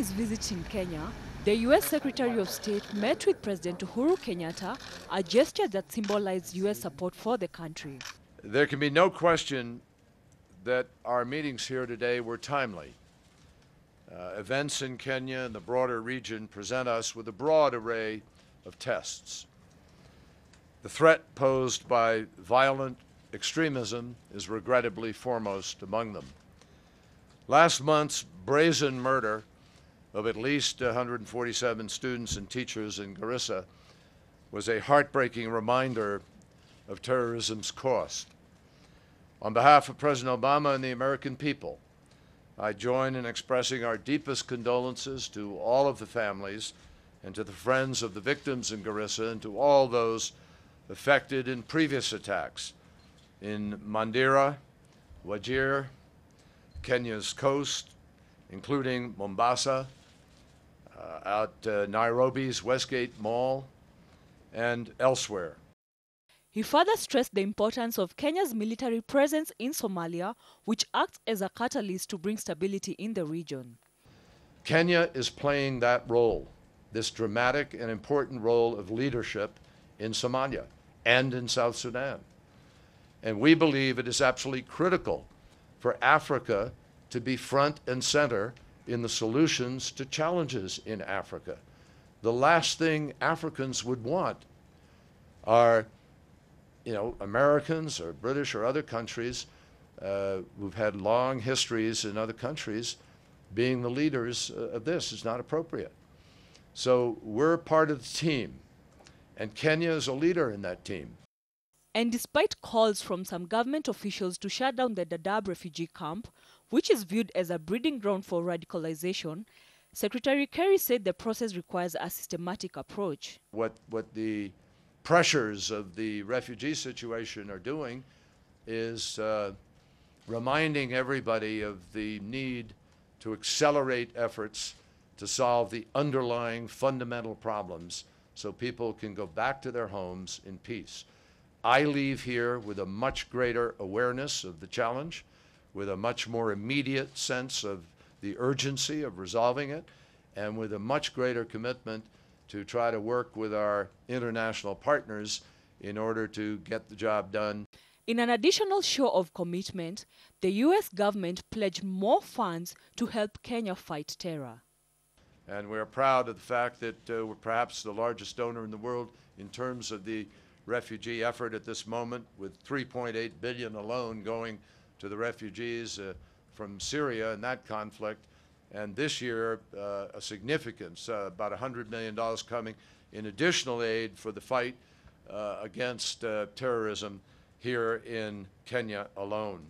his visit in Kenya, the U.S. Secretary of State met with President Uhuru Kenyatta, a gesture that symbolized U.S. support for the country. There can be no question that our meetings here today were timely. Events in Kenya and the broader region present us with a broad array of tests. The threat posed by violent extremism is regrettably foremost among them. Last month's brazen murder of at least 147 students and teachers in Garissa was a heartbreaking reminder of terrorism's cost. On behalf of President Obama and the American people, I join in expressing our deepest condolences to all of the families and to the friends of the victims in Garissa and to all those affected in previous attacks in Mandera, Wajir, Kenya's coast, including Mombasa, Nairobi's Westgate Mall, and elsewhere. He further stressed the importance of Kenya's military presence in Somalia, which acts as a catalyst to bring stability in the region. Kenya is playing that role, this dramatic and important role of leadership in Somalia and in South Sudan. And we believe it is absolutely critical for Africa to be front and center in the solutions to challenges in Africa. The last thing Africans would want are Americans or British or other countries who've had long histories in other countries being the leaders of this. Is not appropriate. So we're part of the team, and Kenya is a leader in that team. And despite calls from some government officials to shut down the Dadaab refugee camp, which is viewed as a breeding ground for radicalization, Secretary Kerry said the process requires a systematic approach. What the pressures of the refugee situation are doing is reminding everybody of the need to accelerate efforts to solve the underlying fundamental problems so people can go back to their homes in peace. I leave here with a much greater awareness of the challenge, with a much more immediate sense of the urgency of resolving it, and with a much greater commitment to try to work with our international partners in order to get the job done. In an additional show of commitment, the U.S. government pledged more funds to help Kenya fight terror. And we're proud of the fact that we're perhaps the largest donor in the world in terms of the refugee effort at this moment, with $3.8 billion alone going to the refugees from Syria and that conflict. And this year, a significance, about $100 million coming in additional aid for the fight against terrorism here in Kenya alone.